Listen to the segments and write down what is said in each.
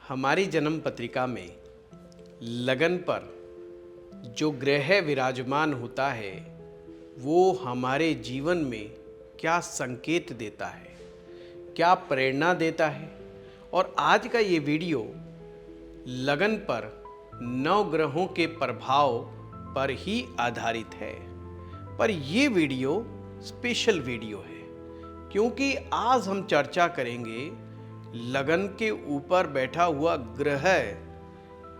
हमारी जन्म पत्रिका में लगन पर जो ग्रह विराजमान होता है वो हमारे जीवन में क्या संकेत देता है, क्या प्रेरणा देता है। और आज का ये वीडियो लगन पर 9 ग्रहों के प्रभाव पर ही आधारित है। पर ये वीडियो स्पेशल वीडियो है क्योंकि आज हम चर्चा करेंगे लगन के ऊपर बैठा हुआ ग्रह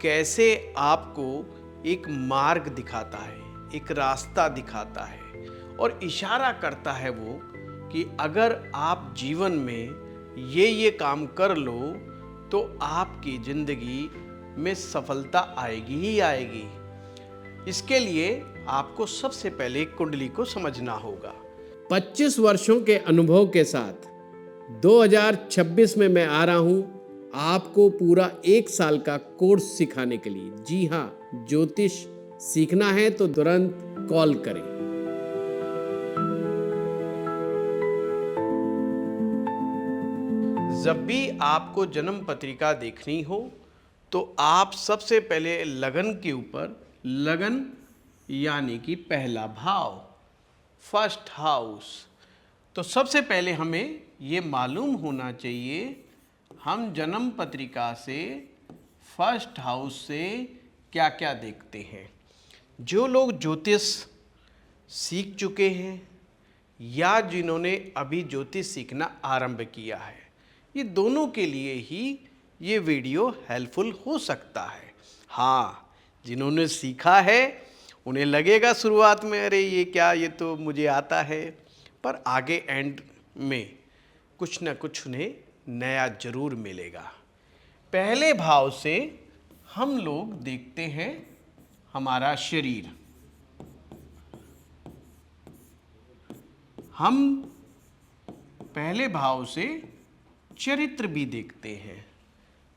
कैसे आपको एक मार्ग दिखाता है, एक रास्ता दिखाता है और इशारा करता है वो कि अगर आप जीवन में ये काम कर लो तो आपकी जिंदगी में सफलता आएगी ही आएगी। इसके लिए आपको सबसे पहले कुंडली को समझना होगा। 25 वर्षों के अनुभव के साथ 2026 में मैं आ रहा हूं आपको पूरा 1 साल का कोर्स सिखाने के लिए। जी हाँ, ज्योतिष सीखना है तो तुरंत कॉल करें। जब भी आपको जन्म पत्रिका देखनी हो तो आप सबसे पहले लगन के ऊपर, लगन यानी कि पहला भाव, फर्स्ट हाउस, तो सबसे पहले हमें ये मालूम होना चाहिए हम जन्म पत्रिका से फर्स्ट हाउस से क्या क्या देखते हैं। जो लोग ज्योतिष सीख चुके हैं या जिन्होंने अभी ज्योतिष सीखना आरंभ किया है, ये दोनों के लिए ही ये वीडियो हेल्पफुल हो सकता है। हाँ, जिन्होंने सीखा है उन्हें लगेगा शुरुआत में अरे ये क्या, ये तो मुझे आता है, पर आगे एंड में कुछ ना कुछ उन्हें नया जरूर मिलेगा। पहले भाव से हम लोग देखते हैं हमारा शरीर। हम पहले भाव से चरित्र भी देखते हैं।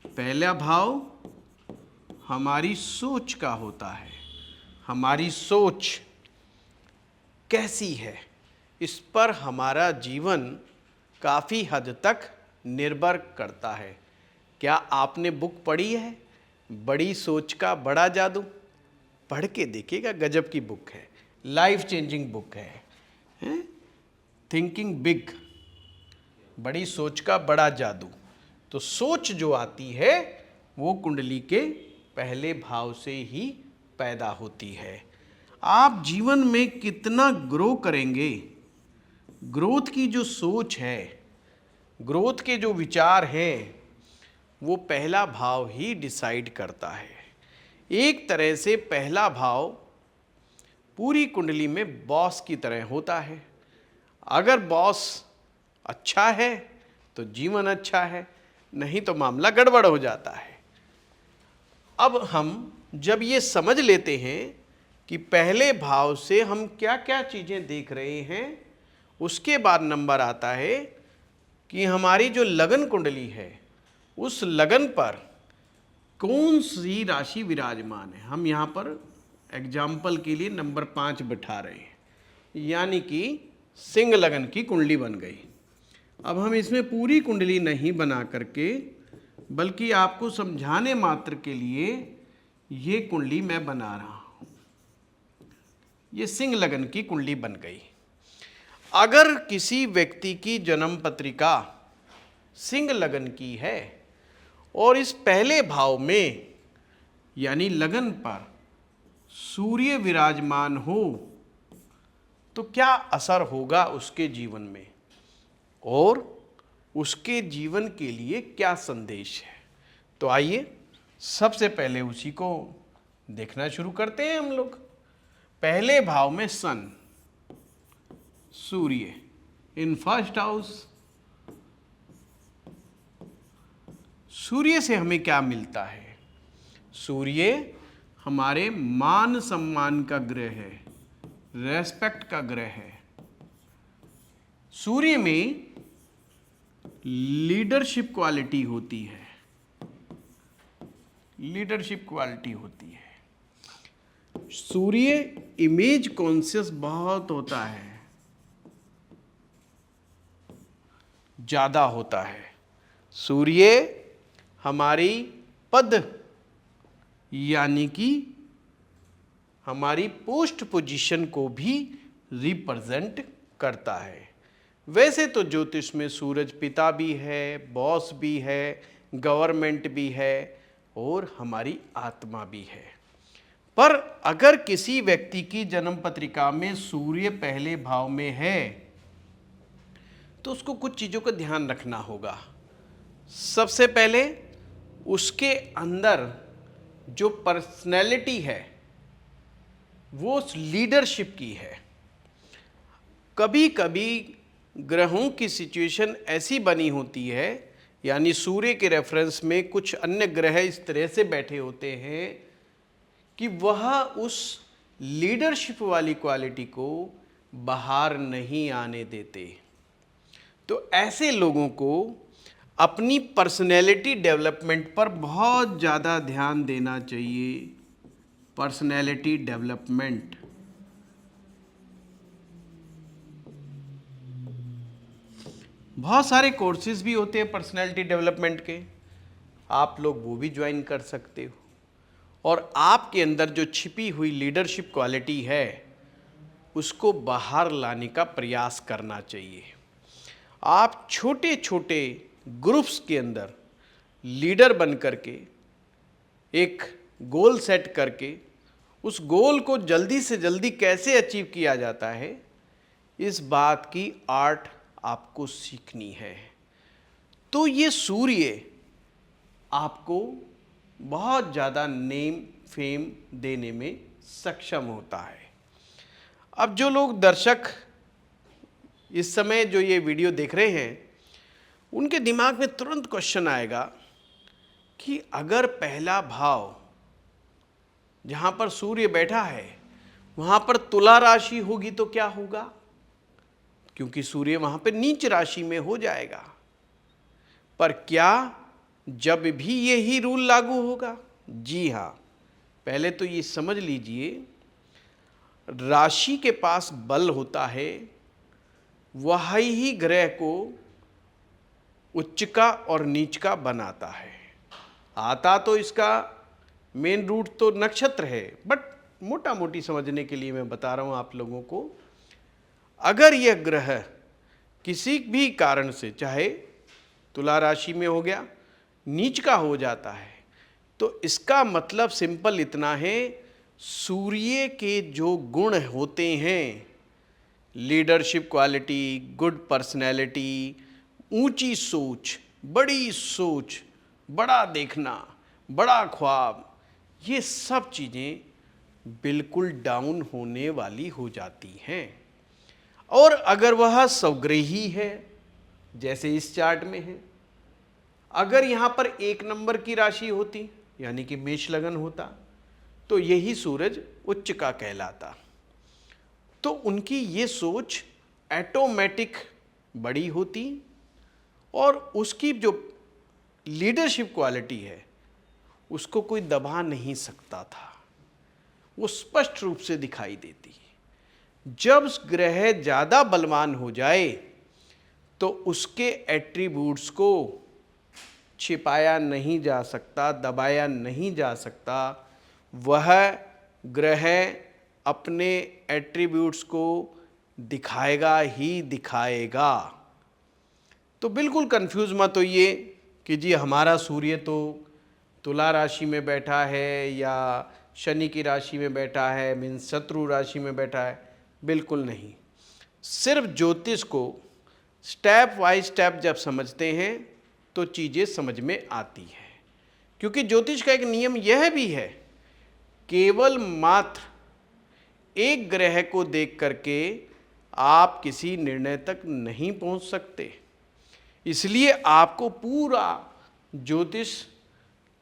पहला भाव हमारी सोच का होता है। हमारी सोच कैसी है, इस पर हमारा जीवन काफ़ी हद तक निर्भर करता है। क्या आपने बुक पढ़ी है बड़ी सोच का बड़ा जादू? पढ़ के देखिएगा, गजब की बुक है, लाइफ चेंजिंग बुक है। थिंकिंग बिग, बड़ी सोच का बड़ा जादू। तो सोच जो आती है वो कुंडली के पहले भाव से ही पैदा होती है। आप जीवन में कितना ग्रो करेंगे, ग्रोथ की जो सोच है, ग्रोथ के जो विचार हैं, वो पहला भाव ही डिसाइड करता है। एक तरह से पहला भाव पूरी कुंडली में बॉस की तरह होता है। अगर बॉस अच्छा है तो जीवन अच्छा है, नहीं तो मामला गड़बड़ हो जाता है। अब हम जब ये समझ लेते हैं कि पहले भाव से हम क्या क्या चीज़ें देख रहे हैं, उसके बाद नंबर आता है कि हमारी जो लगन कुंडली है उस लगन पर कौन सी राशि विराजमान है। हम यहाँ पर एग्जाम्पल के लिए नंबर 5 बिठा रहे हैं, यानी कि सिंह लगन की कुंडली बन गई। अब हम इसमें पूरी कुंडली नहीं बना करके, बल्कि आपको समझाने मात्र के लिए ये कुंडली मैं बना रहा हूँ। ये सिंह लगन की कुंडली बन गई। अगर किसी व्यक्ति की जन्म पत्रिका सिंह लगन की है और इस पहले भाव में यानी लगन पर सूर्य विराजमान हो तो क्या असर होगा उसके जीवन में और उसके जीवन के लिए क्या संदेश है। तो आइए सबसे पहले उसी को देखना शुरू करते हैं हम लोग। पहले भाव में सन, सूर्य इन फर्स्ट हाउस। सूर्य से हमें क्या मिलता है? सूर्य हमारे मान सम्मान का ग्रह है, रेस्पेक्ट का ग्रह है। सूर्य में लीडरशिप क्वालिटी होती है, लीडरशिप क्वालिटी होती है। सूर्य इमेज कॉन्शियस बहुत होता है, ज़्यादा होता है। सूर्य हमारी पद यानी कि हमारी पोस्ट पोजीशन को भी रिप्रेजेंट करता है। वैसे तो ज्योतिष में सूरज पिता भी है, बॉस भी है, गवर्नमेंट भी है और हमारी आत्मा भी है। पर अगर किसी व्यक्ति की जन्म पत्रिका में सूर्य पहले भाव में है तो उसको कुछ चीज़ों का ध्यान रखना होगा। सबसे पहले उसके अंदर जो पर्सनैलिटी है वो लीडरशिप की है। कभी कभी ग्रहों की सिचुएशन ऐसी बनी होती है, यानी सूर्य के रेफरेंस में कुछ अन्य ग्रह इस तरह से बैठे होते हैं कि वह उस लीडरशिप वाली क्वालिटी को बाहर नहीं आने देते। तो ऐसे लोगों को अपनी पर्सनैलिटी डेवलपमेंट पर बहुत ज़्यादा ध्यान देना चाहिए। पर्सनैलिटी डेवलपमेंट, बहुत सारे कोर्सेज भी होते हैं पर्सनैलिटी डेवलपमेंट के, आप लोग वो भी ज्वाइन कर सकते हो और आपके अंदर जो छिपी हुई लीडरशिप क्वालिटी है उसको बाहर लाने का प्रयास करना चाहिए। आप छोटे छोटे ग्रुप्स के अंदर लीडर बन करके एक गोल सेट करके उस गोल को जल्दी से जल्दी कैसे अचीव किया जाता है, इस बात की आर्ट आपको सीखनी है। तो ये सूर्य आपको बहुत ज़्यादा नेम फेम देने में सक्षम होता है। अब जो लोग दर्शक इस समय जो ये वीडियो देख रहे हैं उनके दिमाग में तुरंत क्वेश्चन आएगा कि अगर पहला भाव जहाँ पर सूर्य बैठा है वहाँ पर तुला राशि होगी तो क्या होगा, क्योंकि सूर्य वहाँ पे नीच राशि में हो जाएगा। पर क्या जब भी यही रूल लागू होगा? जी हाँ, पहले तो ये समझ लीजिए, राशि के पास बल होता है, वह ही ग्रह को उच्च का और नीच का बनाता है। आता तो इसका मेन रूट तो नक्षत्र है, बट मोटा मोटी समझने के लिए मैं बता रहा हूँ आप लोगों को। अगर यह ग्रह किसी भी कारण से, चाहे तुला राशि में हो गया, नीच का हो जाता है, तो इसका मतलब सिंपल इतना है, सूर्य के जो गुण होते हैं, लीडरशिप क्वालिटी, गुड पर्सनैलिटी, ऊंची सोच, बड़ा देखना, बड़ा ख्वाब, ये सब चीज़ें बिल्कुल डाउन होने वाली हो जाती हैं। और अगर वह स्वग्रही है, जैसे इस चार्ट में है, अगर यहाँ पर 1 नंबर की राशि होती यानी कि मेष लगन होता तो यही सूरज उच्च का कहलाता। तो उनकी ये सोच ऑटोमेटिक बड़ी होती और उसकी जो लीडरशिप क्वालिटी है उसको कोई दबा नहीं सकता था, वो स्पष्ट रूप से दिखाई देती। जब ग्रह ज़्यादा बलवान हो जाए तो उसके एट्रीब्यूट्स को छिपाया नहीं जा सकता, दबाया नहीं जा सकता। वह ग्रह अपने एट्रीब्यूट्स को दिखाएगा ही दिखाएगा। तो बिल्कुल कंफ्यूज मत होइए कि जी हमारा सूर्य तो तुला राशि में बैठा है या शनि की राशि में बैठा है, मीन्स शत्रु राशि में बैठा है। बिल्कुल नहीं, सिर्फ ज्योतिष को स्टेप बाय स्टेप जब समझते हैं तो चीज़ें समझ में आती हैं। क्योंकि ज्योतिष का एक नियम यह भी है, केवल मात्र एक ग्रह को देख करके आप किसी निर्णय तक नहीं पहुंच सकते। इसलिए आपको पूरा ज्योतिष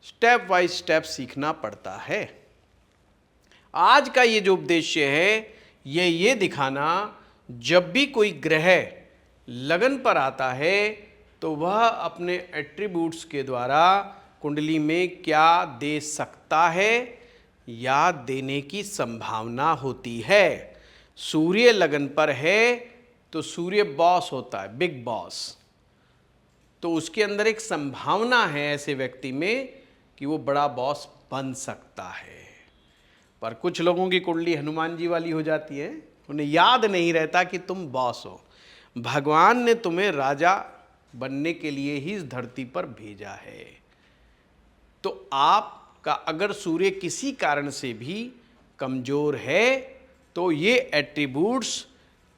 स्टेप बाय स्टेप सीखना पड़ता है। आज का ये जो उद्देश्य है ये दिखाना, जब भी कोई ग्रह लगन पर आता है तो वह अपने एट्रीब्यूट्स के द्वारा कुंडली में क्या दे सकता है या देने की संभावना होती है। सूर्य लगन पर है तो सूर्य बॉस होता है, बिग बॉस। तो उसके अंदर एक संभावना है ऐसे व्यक्ति में कि वो बड़ा बॉस बन सकता है। पर कुछ लोगों की कुंडली हनुमान जी वाली हो जाती है, उन्हें याद नहीं रहता कि तुम बॉस हो। भगवान ने तुम्हें राजा बनने के लिए ही इस धरती पर भेजा है। तो आपका अगर सूर्य किसी कारण से भी कमज़ोर है तो ये एट्रीब्यूट्स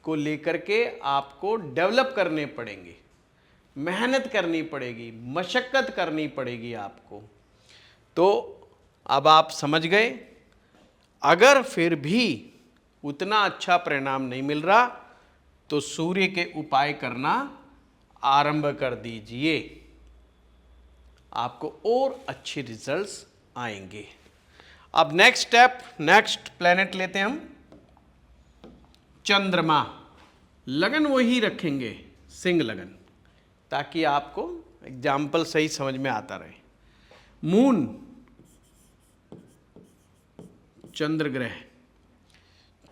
को लेकर के आपको डेवलप करने पड़ेंगे, मेहनत करनी पड़ेगी, मशक्क़त करनी पड़ेगी आपको। तो अब आप समझ गए। अगर फिर भी उतना अच्छा परिणाम नहीं मिल रहा तो सूर्य के उपाय करना आरंभ कर दीजिए, आपको और अच्छे रिजल्ट्स आएंगे। अब नेक्स्ट स्टेप, नेक्स्ट प्लेनेट लेते हैं हम, चंद्रमा। लगन वही रखेंगे, सिंह लगन, ताकि आपको एग्जाम्पल सही समझ में आता रहे। मून, चंद्र ग्रह।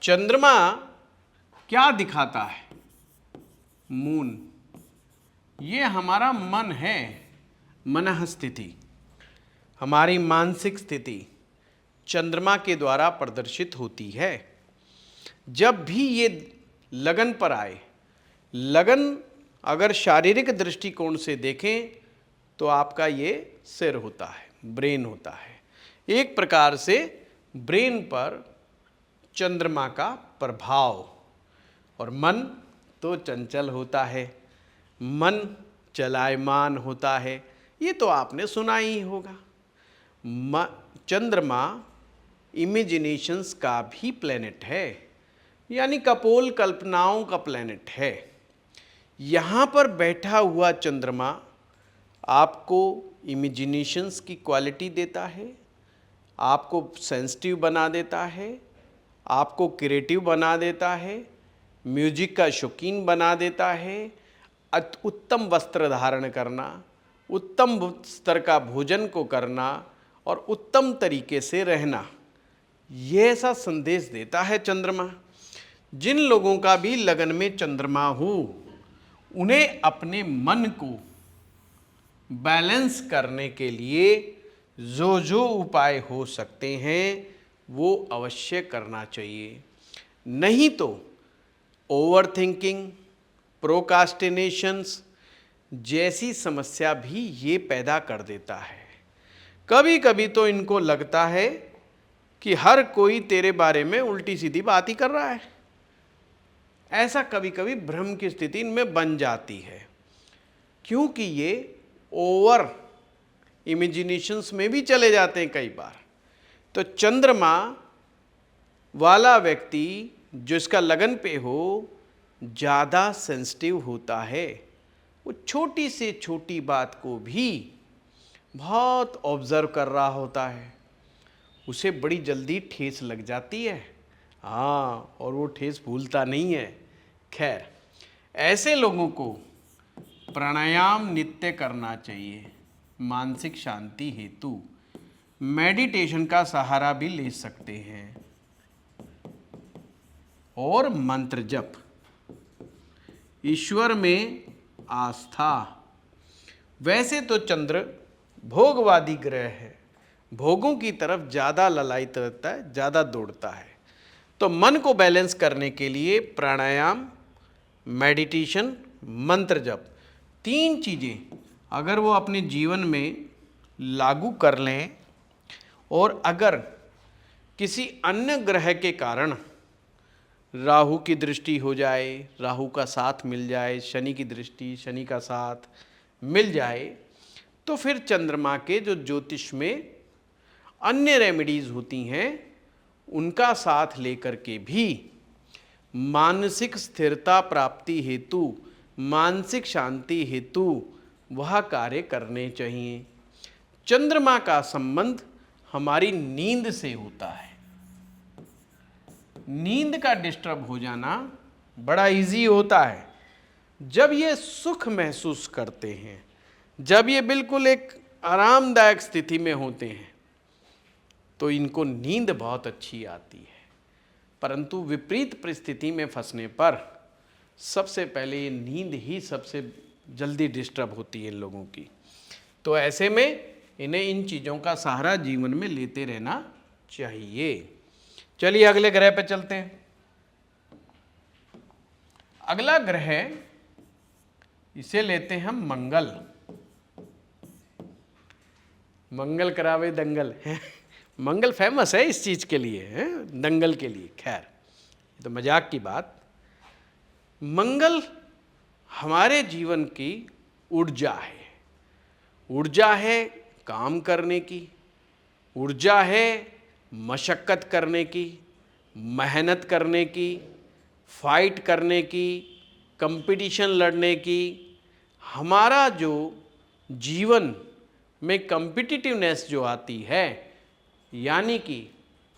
चंद्रमा क्या दिखाता है? मून, ये हमारा मन है, मनः स्थिति, हमारी मानसिक स्थिति चंद्रमा के द्वारा प्रदर्शित होती है। जब भी ये लगन पर आए, लगन अगर शारीरिक दृष्टिकोण से देखें तो आपका ये सिर होता है, ब्रेन होता है। एक प्रकार से ब्रेन पर चंद्रमा का प्रभाव, और मन तो चंचल होता है, मन चलायमान होता है, ये तो आपने सुना ही होगा। चंद्रमा इमेजिनेशंस का भी प्लेनेट है, यानी कपोल कल्पनाओं का प्लेनेट है। यहाँ पर बैठा हुआ चंद्रमा आपको इमेजिनेशंस की क्वालिटी देता है, आपको सेंसिटिव बना देता है, आपको क्रिएटिव बना देता है, म्यूजिक का शौकीन बना देता है, उत्तम वस्त्र धारण करना, उत्तम स्तर का भोजन को करना और उत्तम तरीके से रहना, ये ऐसा संदेश देता है चंद्रमा। जिन लोगों का भी लगन में चंद्रमा हो, उन्हें अपने मन को बैलेंस करने के लिए जो जो उपाय हो सकते हैं वो अवश्य करना चाहिए। नहीं तो ओवर थिंकिंग, प्रोकास्टिनेशंस जैसी समस्या भी ये पैदा कर देता है। कभी कभी तो इनको लगता है कि हर कोई तेरे बारे में उल्टी सीधी बात ही कर रहा है। ऐसा कभी कभी भ्रम की स्थिति इनमें बन जाती है, क्योंकि ये ओवर इमेजिनेशंस में भी चले जाते हैं कई बार। तो चंद्रमा वाला व्यक्ति जो इसका लगन पे हो, ज़्यादा सेंसिटिव होता है। वो छोटी से छोटी बात को भी बहुत ऑब्जर्व कर रहा होता है, उसे बड़ी जल्दी ठेस लग जाती है। हाँ, और वो ठेस भूलता नहीं है। खैर, ऐसे लोगों को प्राणायाम नित्य करना चाहिए, मानसिक शांति हेतु मेडिटेशन का सहारा भी ले सकते हैं, और मंत्र जप, ईश्वर में आस्था। वैसे तो चंद्र भोगवादी ग्रह है, भोगों की तरफ ज़्यादा ललायित रहता है, ज़्यादा दौड़ता है। तो मन को बैलेंस करने के लिए प्राणायाम, मेडिटेशन, मंत्र जप, 3 चीज़ें अगर वो अपने जीवन में लागू कर लें, और अगर किसी अन्य ग्रह के कारण राहु की दृष्टि हो जाए, राहु का साथ मिल जाए, शनि की दृष्टि, शनि का साथ मिल जाए, तो फिर चंद्रमा के जो ज्योतिष में अन्य रेमेडीज होती हैं उनका साथ लेकर के भी मानसिक स्थिरता प्राप्ति हेतु, मानसिक शांति हेतु वह कार्य करने चाहिए। चंद्रमा का संबंध हमारी नींद से होता है। नींद का डिस्टर्ब हो जाना बड़ा इजी होता है। जब ये सुख महसूस करते हैं, जब ये बिल्कुल एक आरामदायक स्थिति में होते हैं, तो इनको नींद बहुत अच्छी आती है। परंतु विपरीत परिस्थिति में फंसने पर सबसे पहले नींद ही सबसे जल्दी डिस्टर्ब होती है इन लोगों की। तो ऐसे में इन्हें इन चीज़ों का सहारा जीवन में लेते रहना चाहिए। चलिए अगले ग्रह पे चलते हैं। अगला ग्रह, इसे लेते हैं हम मंगल। मंगल करावे दंगल है। मंगल फेमस है इस चीज के लिए, है दंगल के लिए। खैर तो मजाक की बात। मंगल हमारे जीवन की ऊर्जा है। ऊर्जा है काम करने की, ऊर्जा है मशक्क़त करने की, मेहनत करने की, फाइट करने की, कंपटीशन लड़ने की। हमारा जो जीवन में कम्पिटिटिवनेस जो आती है, यानी कि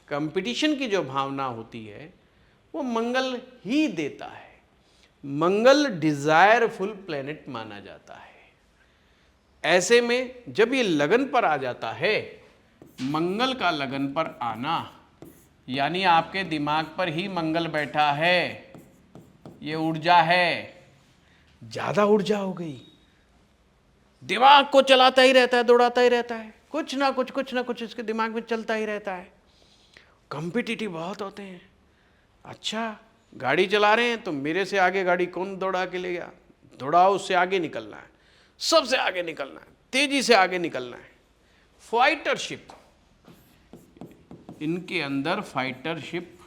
कंपटीशन की जो भावना होती है, वो मंगल ही देता है। मंगल डिज़ायरफुल प्लेनेट माना जाता है। ऐसे में जब ये लगन पर आ जाता है, मंगल का लगन पर आना, यानी आपके दिमाग पर ही मंगल बैठा है, ये ऊर्जा है, ज़्यादा ऊर्जा हो गई, दिमाग को चलाता ही रहता है, दौड़ाता ही रहता है, कुछ ना कुछ इसके दिमाग में चलता ही रहता है। कॉम्पिटिटिव बहुत होते हैं। अच्छा गाड़ी चला रहे हैं तो मेरे से आगे गाड़ी कौन दौड़ा के ले गया, दौड़ाओ, उससे आगे निकलना है, सबसे आगे निकलना है, तेजी से आगे निकलना है। फाइटरशिप, इनके अंदर फाइटरशिप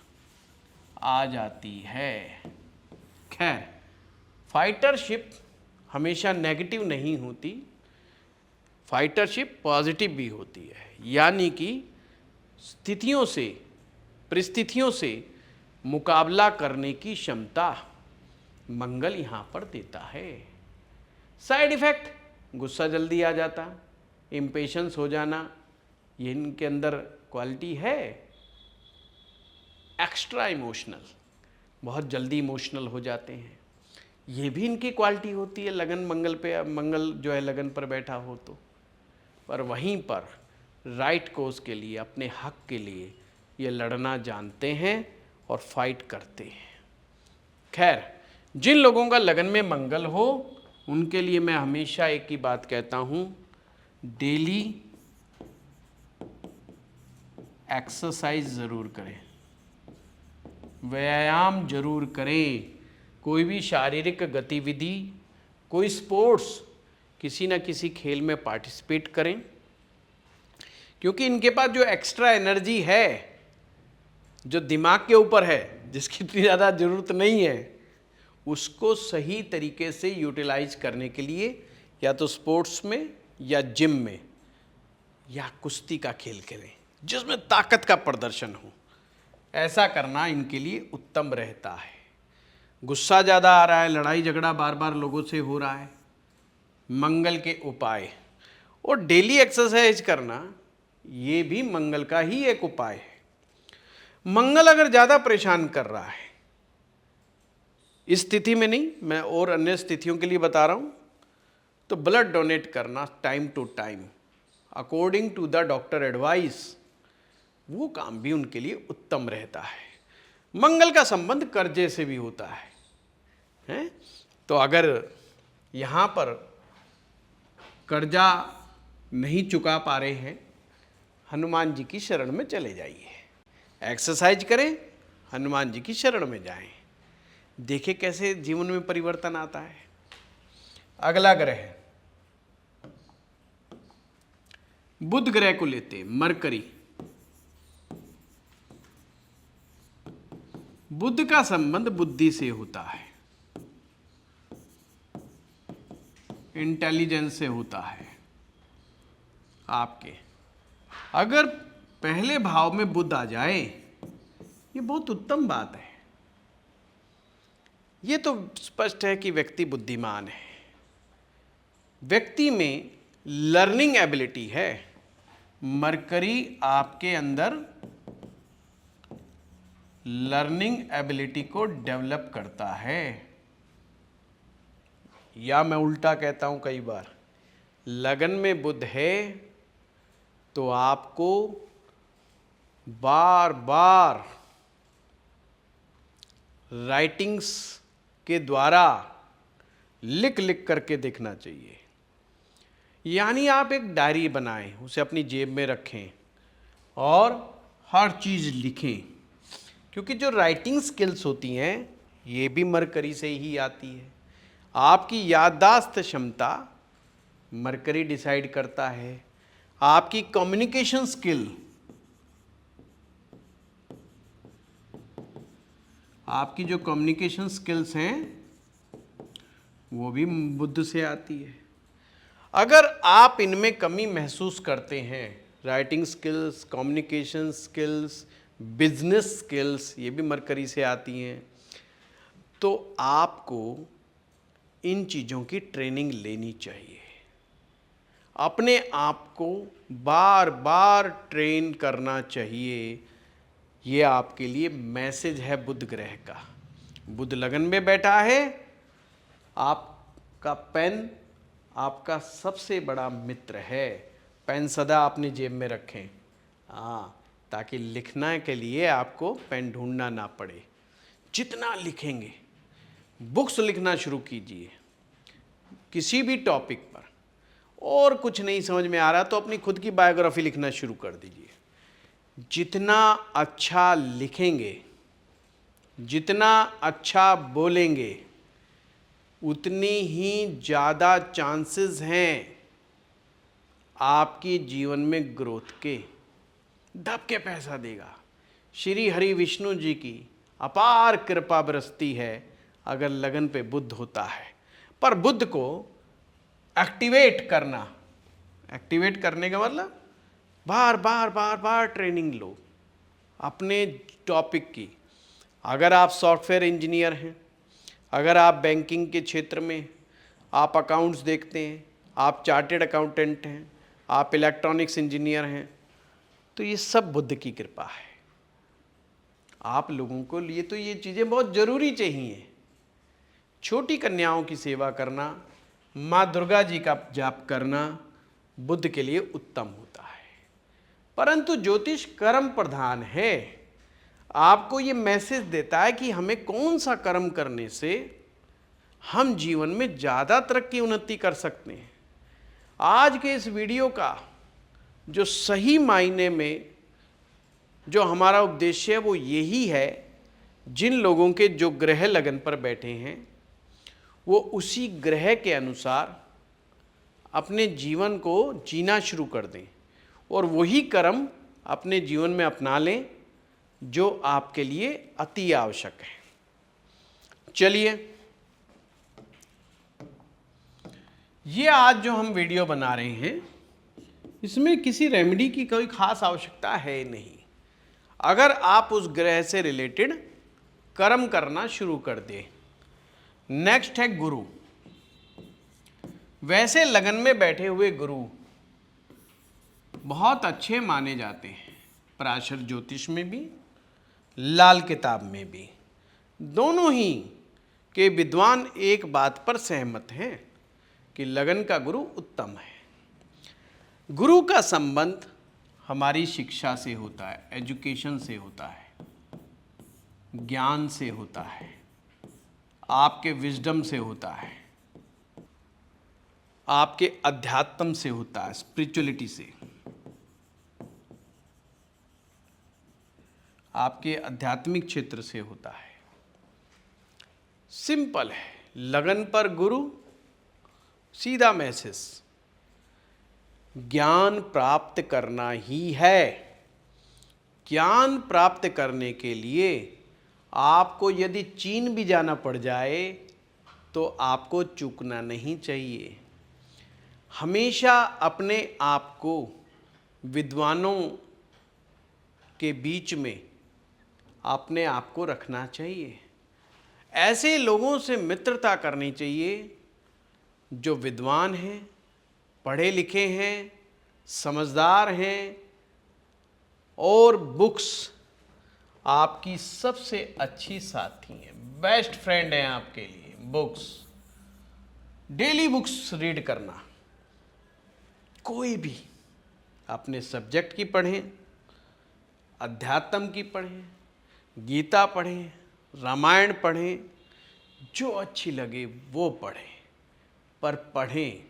आ जाती है। खैर फाइटरशिप हमेशा नेगेटिव नहीं होती, फाइटरशिप पॉजिटिव भी होती है। यानी कि स्थितियों से, परिस्थितियों से मुकाबला करने की क्षमता मंगल यहाँ पर देता है। साइड इफेक्ट, गुस्सा जल्दी आ जाता, इम्पेशंस हो जाना, ये इनके अंदर क्वालिटी है। एक्स्ट्रा इमोशनल, बहुत जल्दी इमोशनल हो जाते हैं, ये भी इनकी क्वालिटी होती है लगन मंगल पे। मंगल जो है लगन पर बैठा हो तो, पर वहीं पर राइट कोज के लिए, अपने हक के लिए ये लड़ना जानते हैं और फाइट करते हैं। खैर जिन लोगों का लगन में मंगल हो, उनके लिए मैं हमेशा एक ही बात कहता हूँ, डेली एक्सरसाइज ज़रूर करें, व्यायाम जरूर करें, कोई भी शारीरिक गतिविधि, कोई स्पोर्ट्स, किसी न किसी खेल में पार्टिसिपेट करें। क्योंकि इनके पास जो एक्स्ट्रा एनर्जी है, जो दिमाग के ऊपर है, जिसकी इतनी ज़्यादा ज़रूरत नहीं है, उसको सही तरीके से यूटिलाइज करने के लिए या तो स्पोर्ट्स में या जिम में या कुश्ती का खेल खेलें, जिसमें ताकत का प्रदर्शन हो। ऐसा करना इनके लिए उत्तम रहता है। गुस्सा ज़्यादा आ रहा है, लड़ाई झगड़ा बार बार लोगों से हो रहा है, मंगल के उपाय और डेली एक्सरसाइज करना, ये भी मंगल का ही एक उपाय है। मंगल अगर ज़्यादा परेशान कर रहा है, इस स्थिति में नहीं, मैं और अन्य स्थितियों के लिए बता रहा हूँ, तो ब्लड डोनेट करना time to time according to the doctor advice, वो काम भी उनके लिए उत्तम रहता है। मंगल का संबंध कर्जे से भी होता है? तो अगर यहाँ पर कर्जा नहीं चुका पा रहे हैं, हनुमान जी की शरण में चले जाइए, एक्सरसाइज करें, हनुमान जी की शरण में जाएं, देखें कैसे जीवन में परिवर्तन आता है। अगला ग्रह बुध ग्रह को लेते हैं, मरकरी। बुध का संबंध बुद्धि से होता है, इंटेलिजेंस से होता है आपके। अगर पहले भाव में बुध आ जाए, ये बहुत उत्तम बात है। ये तो स्पष्ट है कि व्यक्ति बुद्धिमान है, व्यक्ति में लर्निंग एबिलिटी है। मरकरी आपके अंदर लर्निंग एबिलिटी को डेवलप करता है, या मैं उल्टा कहता हूं कई बार, लगन में बुध है तो आपको बार बार राइटिंग्स के द्वारा लिख लिख करके देखना चाहिए। यानी आप एक डायरी बनाएं, उसे अपनी जेब में रखें और हर चीज़ लिखें, क्योंकि जो राइटिंग स्किल्स होती हैं ये भी मरकरी से ही आती है। आपकी याददाश्त क्षमता मरकरी डिसाइड करता है। आपकी कम्युनिकेशन स्किल, आपकी जो कम्युनिकेशन स्किल्स हैं वो भी बुध से आती है। अगर आप इनमें कमी महसूस करते हैं, writing skills, communication skills, business skills, ये भी मरकरी से आती हैं, तो आपको इन चीज़ों की ट्रेनिंग लेनी चाहिए। अपने आप को बार बार ट्रेन करना चाहिए। ये आपके लिए मैसेज है बुध ग्रह का। बुध लगन में बैठा है। आपका पेन आपका सबसे बड़ा मित्र है। पेन सदा अपनी जेब में रखें, हाँ, ताकि लिखने के लिए आपको पेन ढूंढना ना पड़े। जितना लिखेंगे, बुक्स लिखना शुरू कीजिए किसी भी टॉपिक पर। और कुछ नहीं समझ में आ रहा तो अपनी खुद की बायोग्राफी लिखना शुरू कर दीजिए। जितना अच्छा लिखेंगे, जितना अच्छा बोलेंगे, उतनी ही ज़्यादा चांसेस हैं आपकी जीवन में ग्रोथ के। दब के पैसा देगा। श्री हरि विष्णु जी की अपार कृपा बरसती है अगर लगन पे बुध होता है। पर बुध को एक्टिवेट करना, एक्टिवेट करने का मतलब बार बार बार बार ट्रेनिंग लो अपने टॉपिक की। अगर आप सॉफ्टवेयर इंजीनियर हैं, अगर आप बैंकिंग के क्षेत्र में आप अकाउंट्स देखते हैं, आप चार्टेड अकाउंटेंट हैं, आप इलेक्ट्रॉनिक्स इंजीनियर हैं, तो ये सब बुध की कृपा है। आप लोगों को लिए तो ये चीज़ें बहुत ज़रूरी चाहिए। छोटी कन्याओं की सेवा करना, माँ दुर्गा जी का जाप करना बुध के लिए उत्तम होता है। परंतु ज्योतिष कर्म प्रधान है। आपको ये मैसेज देता है कि हमें कौन सा कर्म करने से हम जीवन में ज़्यादा तरक्की उन्नति कर सकते हैं। आज के इस वीडियो का जो सही मायने में जो हमारा उद्देश्य है वो यही है, जिन लोगों के जो ग्रह लगन पर बैठे हैं वो उसी ग्रह के अनुसार अपने जीवन को जीना शुरू कर दें और वही कर्म अपने जीवन में अपना लें जो आपके लिए अति आवश्यक है। चलिए, ये आज जो हम वीडियो बना रहे हैं इसमें किसी रेमेडी की कोई खास आवश्यकता है नहीं। अगर आप उस ग्रह से रिलेटेड कर्म करना शुरू कर दें। नेक्स्ट है गुरु। वैसे लगन में बैठे हुए गुरु बहुत अच्छे माने जाते हैं, पराशर ज्योतिष में भी, लाल किताब में भी। दोनों ही के विद्वान एक बात पर सहमत हैं कि लगन का गुरु उत्तम है। गुरु का संबंध हमारी शिक्षा से होता है, एजुकेशन से होता है, ज्ञान से होता है, आपके विजडम से होता है, आपके अध्यात्म से होता है, स्पिरिचुअलिटी से, आपके आध्यात्मिक क्षेत्र से होता है। सिंपल है, लगन पर गुरु, सीधा मैसेज, ज्ञान प्राप्त करना ही है। ज्ञान प्राप्त करने के लिए आपको यदि चीन भी जाना पड़ जाए तो आपको चूकना नहीं चाहिए। हमेशा अपने आप को विद्वानों के बीच में अपने आप को रखना चाहिए। ऐसे लोगों से मित्रता करनी चाहिए जो विद्वान हैं, पढ़े लिखे हैं, समझदार हैं और बुक्स आपकी सबसे अच्छी साथी हैं, बेस्ट फ्रेंड हैं आपके लिए। बुक्स, डेली बुक्स रीड करना, कोई भी अपने सब्जेक्ट की पढ़ें, अध्यात्म की पढ़ें, गीता पढ़ें, रामायण पढ़ें, जो अच्छी लगे वो पढ़ें, पर पढ़ें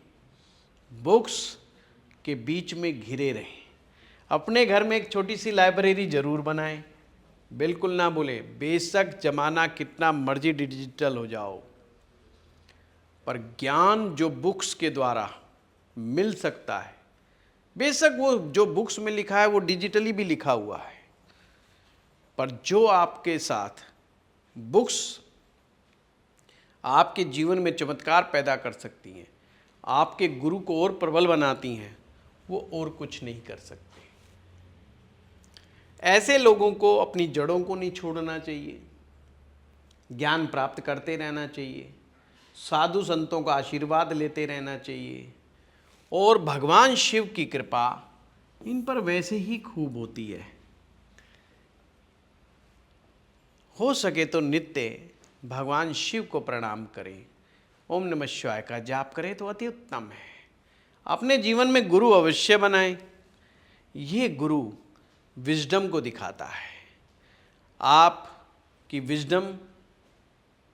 बुक्स के बीच में घिरे रहें। अपने घर में एक छोटी सी लाइब्रेरी जरूर बनाएं। बिल्कुल ना बोले बेशक ज़माना कितना मर्जी डिजिटल हो जाओ, पर ज्ञान जो बुक्स के द्वारा मिल सकता है, बेशक वो जो बुक्स में लिखा है वो डिजिटली भी लिखा हुआ है, पर जो आपके साथ बुक्स आपके जीवन में चमत्कार पैदा कर सकती हैं, आपके गुरु को और प्रबल बनाती हैं, वो और कुछ नहीं कर सकते। ऐसे लोगों को अपनी जड़ों को नहीं छोड़ना चाहिए, ज्ञान प्राप्त करते रहना चाहिए, साधु संतों का आशीर्वाद लेते रहना चाहिए, और भगवान शिव की कृपा इन पर वैसे ही खूब होती है। हो सके तो नित्य भगवान शिव को प्रणाम करें, ओम नमः शिवाय का जाप करें तो अति उत्तम है। अपने जीवन में गुरु अवश्य बनाएं। ये गुरु विजडम को दिखाता है। आपकी विजडम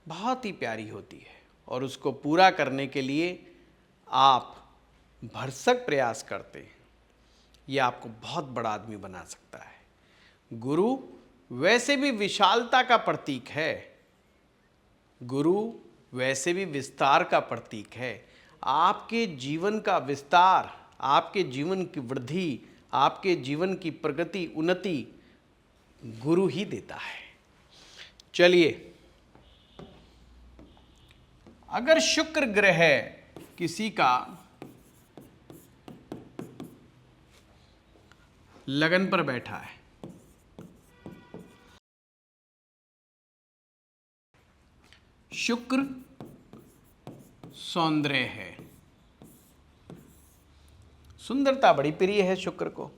बहुत ही प्यारी होती है और उसको पूरा करने के लिए आप भरसक प्रयास करते हैं। ये आपको बहुत बड़ा आदमी बना सकता है। गुरु वैसे भी विशालता का प्रतीक है, गुरु वैसे भी विस्तार का प्रतीक है। आपके जीवन का विस्तार, आपके जीवन की वृद्धि, आपके जीवन की प्रगति, उन्नति गुरु ही देता है। चलिए, अगर शुक्र ग्रह किसी का लगन पर बैठा है, शुक्र सौंदर्य है, सुंदरता बड़ी प्रिय है शुक्र को।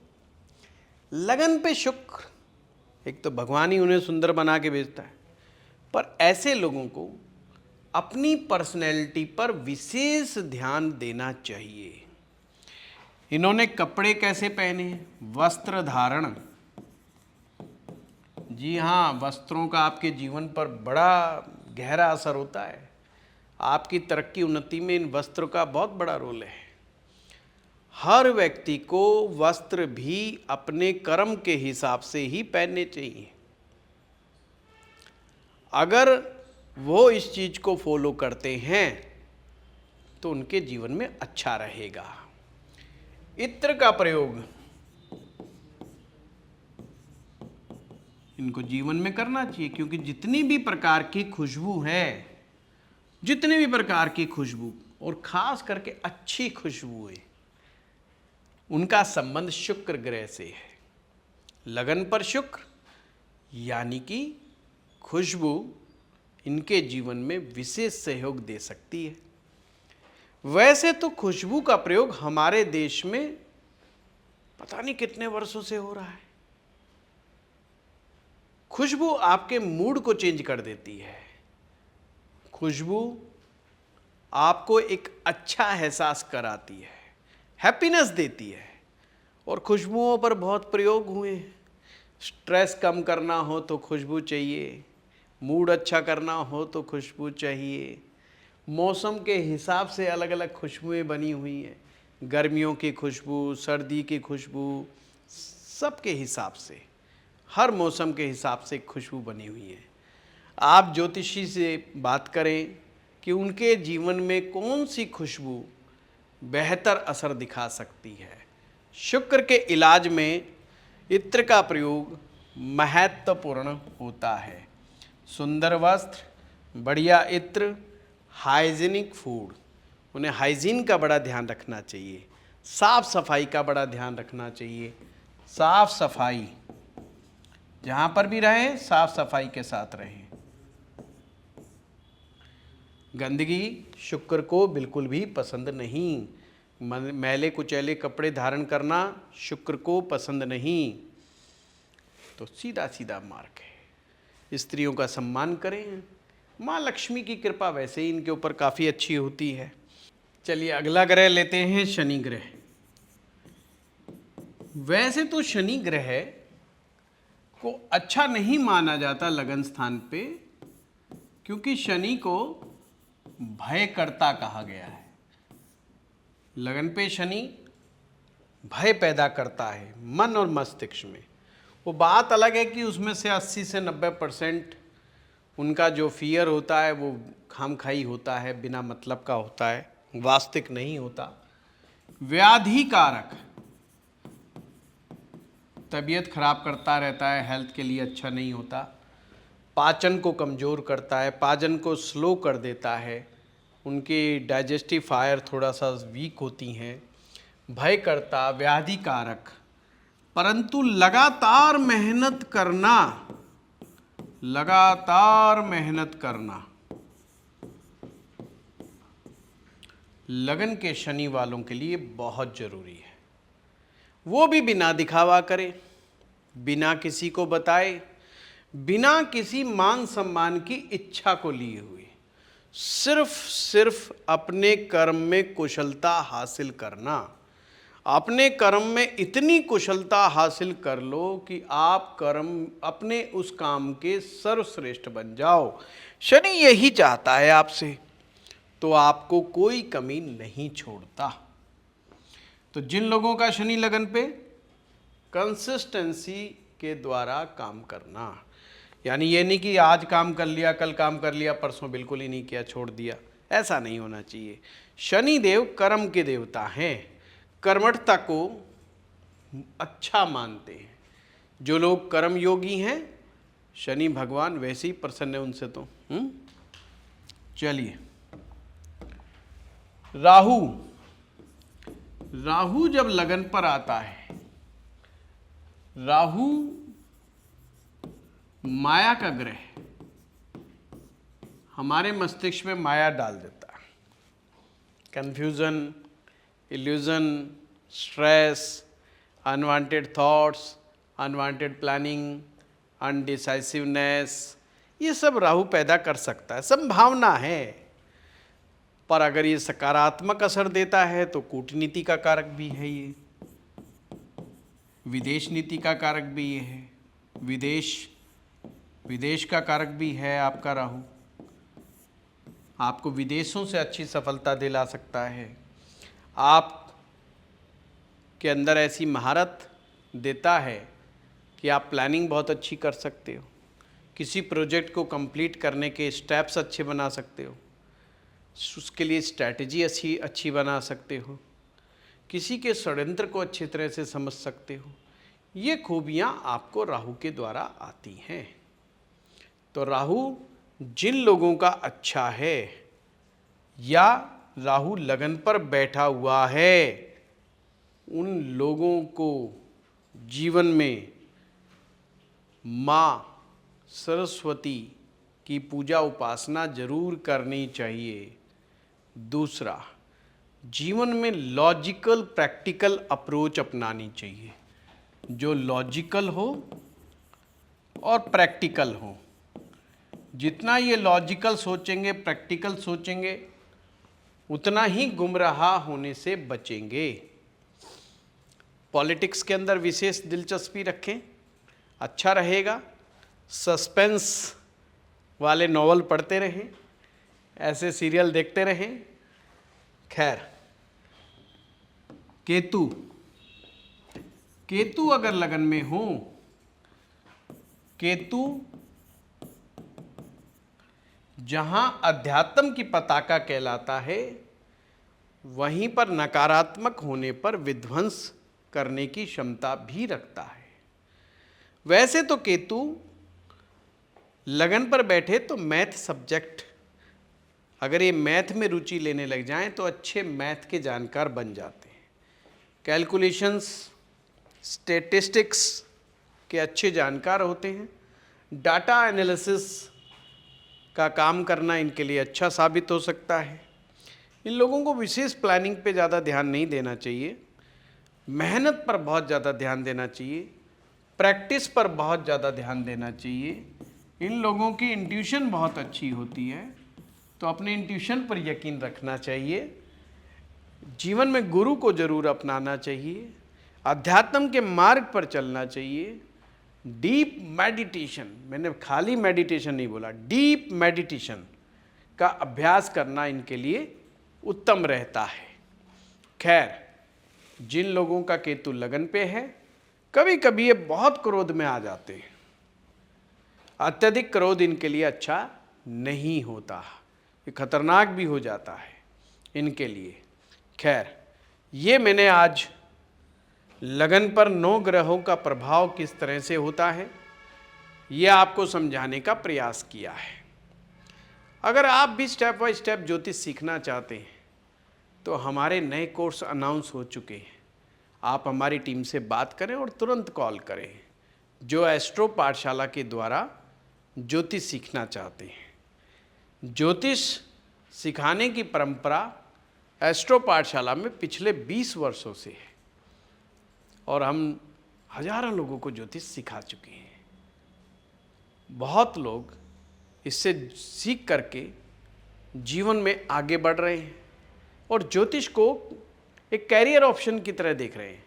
लगन पे शुक्र, एक तो भगवान ही उन्हें सुंदर बना के भेजता है, पर ऐसे लोगों को अपनी पर्सनैलिटी पर विशेष ध्यान देना चाहिए। इन्होंने कपड़े कैसे पहने हैं? वस्त्र धारण। जी हाँ, वस्त्रों का आपके जीवन पर बड़ा गहरा असर होता है। आपकी तरक्की उन्नति में इन वस्त्रों का बहुत बड़ा रोल है। हर व्यक्ति को वस्त्र भी अपने कर्म के हिसाब से ही पहनने चाहिए। अगर वो इस चीज को फॉलो करते हैं तो उनके जीवन में अच्छा रहेगा। इत्र का प्रयोग इनको जीवन में करना चाहिए, क्योंकि जितनी भी प्रकार की खुशबू है, जितनी भी प्रकार की खुशबू और खास करके अच्छी खुशबू है, उनका संबंध शुक्र ग्रह से है। लगन पर शुक्र यानी कि खुशबू इनके जीवन में विशेष सहयोग दे सकती है। वैसे तो खुशबू का प्रयोग हमारे देश में पता नहीं कितने वर्षों से हो रहा है। खुशबू आपके मूड को चेंज कर देती है। खुशबू आपको एक अच्छा एहसास कराती है, हैप्पीनेस देती है। और खुशबुओं पर बहुत प्रयोग हुए हैं। स्ट्रेस कम करना हो तो खुशबू चाहिए, मूड अच्छा करना हो तो खुशबू चाहिए। मौसम के हिसाब से अलग अलग खुशबुएं बनी हुई हैं, गर्मियों की खुशबू, सर्दी की खुशबू, सबके हिसाब से, हर मौसम के हिसाब से खुशबू बनी हुई है। आप ज्योतिषी से बात करें कि उनके जीवन में कौन सी खुशबू बेहतर असर दिखा सकती है। शुक्र के इलाज में इत्र का प्रयोग महत्वपूर्ण होता है। सुंदर वस्त्र, बढ़िया इत्र, हाइजीनिक फूड, उन्हें हाइजीन का बड़ा ध्यान रखना चाहिए, साफ सफाई का बड़ा ध्यान रखना चाहिए। साफ सफाई जहाँ पर भी रहें, साफ सफाई के साथ रहें। गंदगी शुक्र को बिल्कुल भी पसंद नहीं। मैले कुचैले कपड़े धारण करना शुक्र को पसंद नहीं। तो सीधा सीधा मार्ग है। स्त्रियों का सम्मान करें। माँ लक्ष्मी की कृपा वैसे ही इनके ऊपर काफ़ी अच्छी होती है। चलिए, अगला ग्रह लेते हैं शनि ग्रह। वैसे तो शनि ग्रह को अच्छा नहीं माना जाता लगन स्थान पे, क्योंकि शनि को भयकर्ता कहा गया है। लगन पे शनि भय पैदा करता है मन और मस्तिष्क में। वो बात अलग है कि उसमें से 80 से 90% उनका जो फियर होता है वो खामखाई होता है, बिना मतलब का होता है, वास्तविक नहीं होता। व्याधि कारक, तबीयत खराब करता रहता है, हेल्थ के लिए अच्छा नहीं होता। पाचन को कमज़ोर करता है, पाचन को स्लो कर देता है, उनकी डाइजेस्टिव फायर थोड़ा सा वीक होती हैं। भय करता, व्याधि कारक, परंतु लगातार मेहनत करना, लगातार मेहनत करना लगन के शनि वालों के लिए बहुत जरूरी है। वो भी बिना दिखावा करे, बिना किसी को बताए, बिना किसी मान सम्मान की इच्छा को लिए हुए, सिर्फ अपने कर्म में कुशलता हासिल करना। अपने कर्म में इतनी कुशलता हासिल कर लो कि आप कर्म अपने उस काम के सर्वश्रेष्ठ बन जाओ। शनि यही चाहता है आपसे, तो आपको कोई कमी नहीं छोड़ता। तो जिन लोगों का शनि लगन पे, कंसिस्टेंसी के द्वारा काम करना, यानी ये नहीं कि आज काम कर लिया, कल काम कर लिया, परसों बिल्कुल ही नहीं किया, छोड़ दिया, ऐसा नहीं होना चाहिए। शनि देव कर्म के देवता हैं, कर्मठता को अच्छा मानते हैं। जो लोग कर्म योगी हैं, शनि भगवान वैसे ही प्रसन्न है उनसे। तो चलिए, राहु, राहु जब लगन पर आता है, राहु माया का ग्रह, हमारे मस्तिष्क में माया डाल देता है। Confusion, illusion, stress, unwanted thoughts, unwanted planning, indecisiveness, ये सब राहु पैदा कर सकता है, संभावना है। पर अगर ये सकारात्मक असर देता है तो कूटनीति का कारक भी है, ये विदेश नीति का कारक भी ये है, विदेश का कारक भी है आपका राहु। आपको विदेशों से अच्छी सफलता दिला सकता है, आप के अंदर ऐसी महारत देता है कि आप प्लानिंग बहुत अच्छी कर सकते हो, किसी प्रोजेक्ट को कंप्लीट करने के स्टेप्स अच्छे बना सकते हो, उसके लिए स्ट्रैटेजी अच्छी बना सकते हो, किसी के षड्यंत्र को अच्छी तरह से समझ सकते हो। ये खूबियाँ आपको राहु के द्वारा आती हैं। तो राहु जिन लोगों का अच्छा है, या राहु लगन पर बैठा हुआ है, उन लोगों को जीवन में माँ सरस्वती की पूजा उपासना जरूर करनी चाहिए। दूसरा, जीवन में लॉजिकल प्रैक्टिकल अप्रोच अपनानी चाहिए, जो लॉजिकल हो और प्रैक्टिकल हो। जितना ये लॉजिकल सोचेंगे, प्रैक्टिकल सोचेंगे, उतना ही गुमराह होने से बचेंगे। पॉलिटिक्स के अंदर विशेष दिलचस्पी रखें, अच्छा रहेगा। सस्पेंस वाले नॉवल पढ़ते रहें, ऐसे सीरियल देखते रहें। खैर, केतु, केतु अगर लगन में हो, केतु जहां अध्यात्म की पताका कहलाता है, वहीं पर नकारात्मक होने पर विध्वंस करने की क्षमता भी रखता है। वैसे तो केतु लगन पर बैठे तो मैथ सब्जेक्ट, अगर ये मैथ में रुचि लेने लग जाएं तो अच्छे मैथ के जानकार बन जाते हैं। कैलकुलेशंस, स्टैटिस्टिक्स के अच्छे जानकार होते हैं। डाटा एनालिसिस का काम करना इनके लिए अच्छा साबित हो सकता है। इन लोगों को विशेष प्लानिंग पे ज़्यादा ध्यान नहीं देना चाहिए, मेहनत पर बहुत ज़्यादा ध्यान देना चाहिए, प्रैक्टिस पर बहुत ज़्यादा ध्यान देना चाहिए। इन लोगों की इंट्यूशन बहुत अच्छी होती है, तो अपने इंट्यूशन पर यकीन रखना चाहिए। जीवन में गुरु को जरूर अपनाना चाहिए, अध्यात्म के मार्ग पर चलना चाहिए। डीप मेडिटेशन, मैंने खाली मेडिटेशन नहीं बोला, डीप मेडिटेशन का अभ्यास करना इनके लिए उत्तम रहता है। खैर, जिन लोगों का केतु लगन पे है, कभी कभी ये बहुत क्रोध में आ जाते हैं। अत्यधिक क्रोध इनके लिए अच्छा नहीं होता, ये खतरनाक भी हो जाता है इनके लिए। खैर, ये मैंने आज लगन पर 9 ग्रहों का प्रभाव किस तरह से होता है ये आपको समझाने का प्रयास किया है। अगर आप भी स्टेप बाय स्टेप ज्योतिष सीखना चाहते हैं तो हमारे नए कोर्स अनाउंस हो चुके हैं। आप हमारी टीम से बात करें और तुरंत कॉल करें जो एस्ट्रो पाठशाला के द्वारा ज्योतिष सीखना चाहते हैं। ज्योतिष सिखाने की परंपरा एस्ट्रो पाठशाला में पिछले 20 वर्षों से है और हम हजारों लोगों को ज्योतिष सिखा चुके हैं। बहुत लोग इससे सीख करके जीवन में आगे बढ़ रहे हैं और ज्योतिष को एक कैरियर ऑप्शन की तरह देख रहे हैं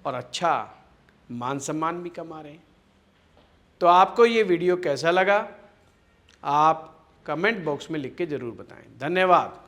और अच्छा मान सम्मान भी कमा रहे हैं। तो आपको ये वीडियो कैसा लगा आप कमेंट बॉक्स में लिख के ज़रूर बताएं। धन्यवाद।